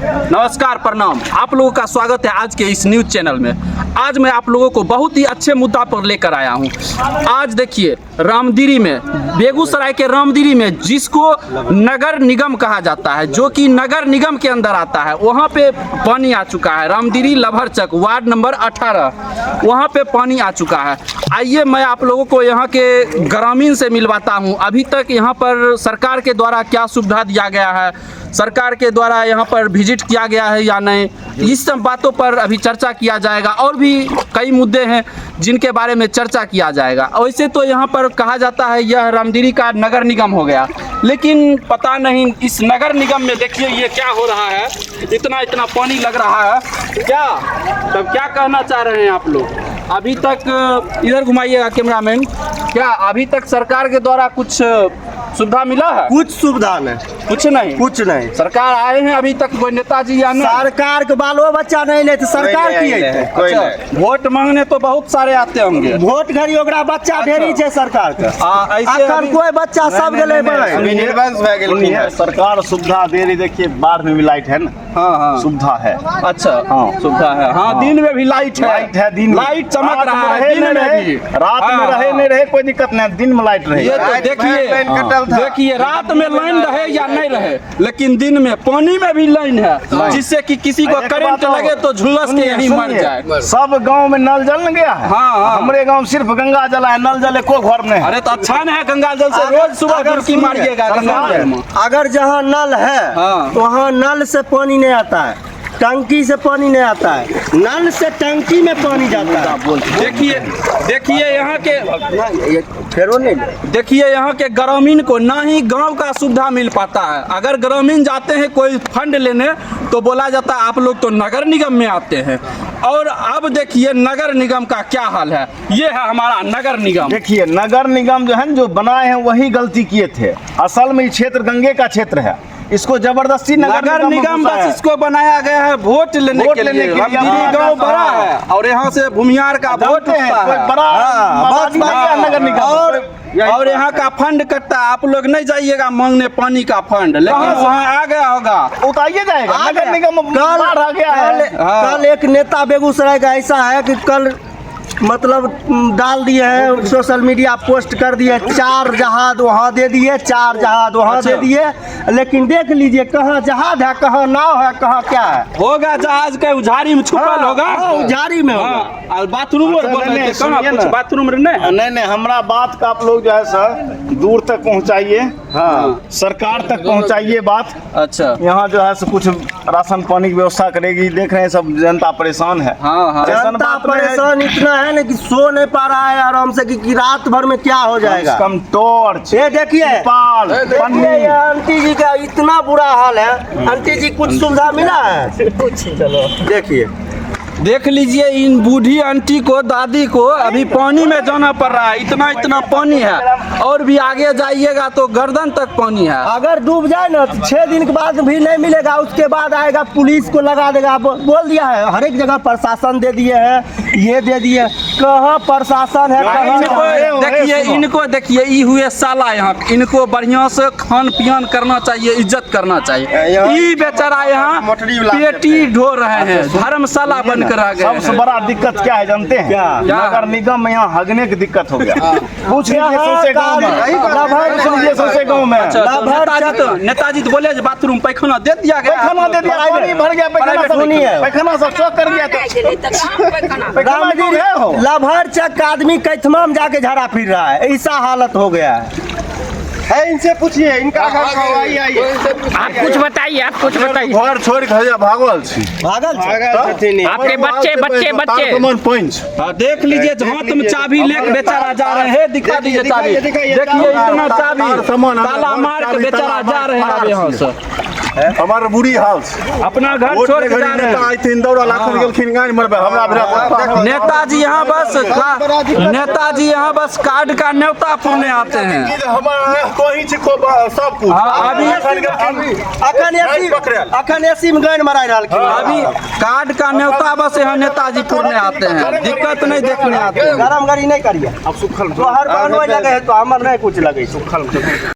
नमस्कार, प्रणाम। आप लोगों का स्वागत है आज के इस न्यूज़ चैनल में। आज मैं आप लोगों को बहुत ही अच्छे मुद्दा पर लेकर आया हूं। आज देखिए, रामदिरी में, बेगूसराय के रामदिरी में, जिसको नगर निगम कहा जाता है, जो कि नगर निगम के अंदर आता है, वहां पे पानी आ चुका है। रामदिरी लभरचक वार्ड नंबर 18, वहां पे पानी आ चुका है। आइए मैं आप लोगों को यहाँ के ग्रामीण से मिलवाता हूँ। अभी तक यहाँ पर सरकार के द्वारा क्या सुविधा दिया गया है, सरकार के द्वारा यहाँ पर विजिट किया गया है या नहीं, इस सब बातों पर अभी चर्चा किया जाएगा। और भी कई मुद्दे हैं जिनके बारे में चर्चा किया जाएगा। वैसे तो यहाँ पर कहा जाता है यह रामदिरी का नगर निगम हो गया, लेकिन पता नहीं इस नगर निगम में देखिए ये क्या हो रहा है। इतना इतना पानी लग रहा है क्या, तब क्या कहना चाह रहे हैं आप लोग? अभी तक इधर घुमाइएगा कैमरामैन। क्या अभी तक सरकार के द्वारा कुछ सुविधा मिला है? कुछ सुविधा नहीं, कुछ नहीं। सरकार आए हैं अभी तक कोई नेताजी या नहीं? सरकार के बालो बच्चा नहीं लेते, सरकार की है। वोट मांगने तो बहुत सारे आते होंगे। वोट घड़ी ओकरा बच्चा ढेरी छे सरकार के। अखन कोई बच्चा सब गेले बड़े। सरकार सुविधा दे रही। देखिए बाढ़ में भी लाइट है ना। हाँ सुविधा है। अच्छा, हाँ सुविधा है। हाँ, दिन में भी लाइट है। दिन लाइट चमक रहा है, दिन में भी। रात में रहे नहीं रहे कोई दिक्कत नहीं, दिन में लाइट रहे। ये तो देखिए रात में लाइन रहे या नहीं रहे, लेकिन दिन में पानी में भी लाइन है, जिससे कि किसी को करंट लगे तो झुलस के यही मर जाए। सब गांव में नल जल न गया है। हाँ। हमारे गांव सिर्फ गंगा जल है, नल जल को घर में। अरे तो अच्छा नहीं है गंगा जल से रोज सुबह डुबकी मारिएगा गंगा जल में। अगर जहाँ नल है वहाँ नल से पानी नहीं आता है, टंकी से पानी नहीं आता है, नल से टंकी में पानी जाता है। देखिए यहाँ के फेरो नहीं, देखिए यहाँ के ग्रामीण को ना ही गांव का सुविधा मिल पाता है। अगर ग्रामीण जाते हैं कोई फंड लेने तो बोला जाता है आप लोग तो नगर निगम में आते हैं। और अब देखिए नगर निगम का क्या हाल है। ये है हमारा नगर निगम। देखिए नगर निगम जो है, जो बनाए हैं वही गलती किए थे। असल में ये क्षेत्र गंगे का क्षेत्र है, इसको जबरदस्ती नगर निगम बस इसको बनाया गया है वोट लेने के लिए। रामदिरी गांव बड़ा है और यहाँ से भूमियार का वोट उठता है, नगर निगम और यहाँ का फंड कटता है। आप लोग नहीं जाइएगा मांगने पानी का फंड, लेकिन वहाँ आ गया होगा, उतारिए जाएगा। नगर निगम कल आ गया है। कल एक नेता बेगूसराय का ऐसा है कि कल मतलब डाल दिए हैं, सोशल मीडिया पोस्ट कर दिए, 4 जहाज वहाँ दे दिए, 4 जहाज वहाँ दे दिए। लेकिन देख लीजिए कहाँ जहाज है, कहाँ नाव है, कहाँ क्या है। होगा जहाज के उझारी में छुपल होगा, उझारी में होगा। और बाथरूम बाथरूम नहीं, हमारा बात का आप लोग जो है सर दूर तक पहुँचाइए। हाँ, सरकार तक पहुँचाइए बात। अच्छा, यहाँ जो है कुछ राशन पानी की व्यवस्था करेगी। देख रहे हैं सब जनता परेशान है। हाँ। जनता परेशान इतना है ना कि सो नहीं पा रहा है आराम से कि रात भर में क्या हो जाएगा। कम टॉर्च, ये देखिए आंटी जी का इतना बुरा हाल है। आंटी जी कुछ सुविधा मिला है? चलो देखिए, देख लीजिए इन बूढ़ी आंटी को, दादी को अभी पानी में जाना पड़ रहा है। इतना पानी है और भी आगे जाइएगा तो गर्दन तक पानी है। अगर डूब जाए ना तो 6 दिन के बाद भी नहीं मिलेगा, उसके बाद आएगा पुलिस को लगा देगा। बोल दिया है हर एक जगह प्रशासन दे दिए हैं, ये दे दिए। कहाँ प्रशासन है, इनको देखिए ई हुए साला। यहाँ इनको बढ़िया से खान पियान करना चाहिए, इज्जत करना चाहिए। ई बेचारा यहाँ पेटी ढो रहे हैं, धर्मशाला बन। सबसे बड़ा दिक्कत क्या है जानते हैं? नगर निगम में यहाँ हगने की दिक्कत हो गया। पूछ लीजिए सौसे गाँव में। नेताजी तो बोले बाथरूम पैखाना दे दिया गया, पानी भर गया, पैखाना सब चौक कर गया। लभरचक आदमी कैथमा में जाके झड़ा फिर रहा है, ऐसा हालत हो गया है। इनसे पूछिए, इनका आप कुछ बताइए, घर छोड़ के भागल आपके बच्चे देख लीजिए हाथ में चाबी लेके बेचारा जा रहे हैं। दिखा दीजिए चाबी, देखिए इतना चाबी ताला मार के बेचारा जा रहे हैं यहाँ से। हमारे बुरी हाल अपना घर छोड़ के जा रहे हैं। नेताजी यहाँ बस कार्ड का न्योता पुरने आते हैं। अखन एसी में गान मरा रहा। अभी कार्ड का न्योता बस यहाँ नेताजी पुरने आते हैं, दिक्कत नहीं देखने आते हैं। गरम गरी नहीं करिए, अब सुखल तो हर लगे है तो हमारे नहीं कुछ लगे सुखल।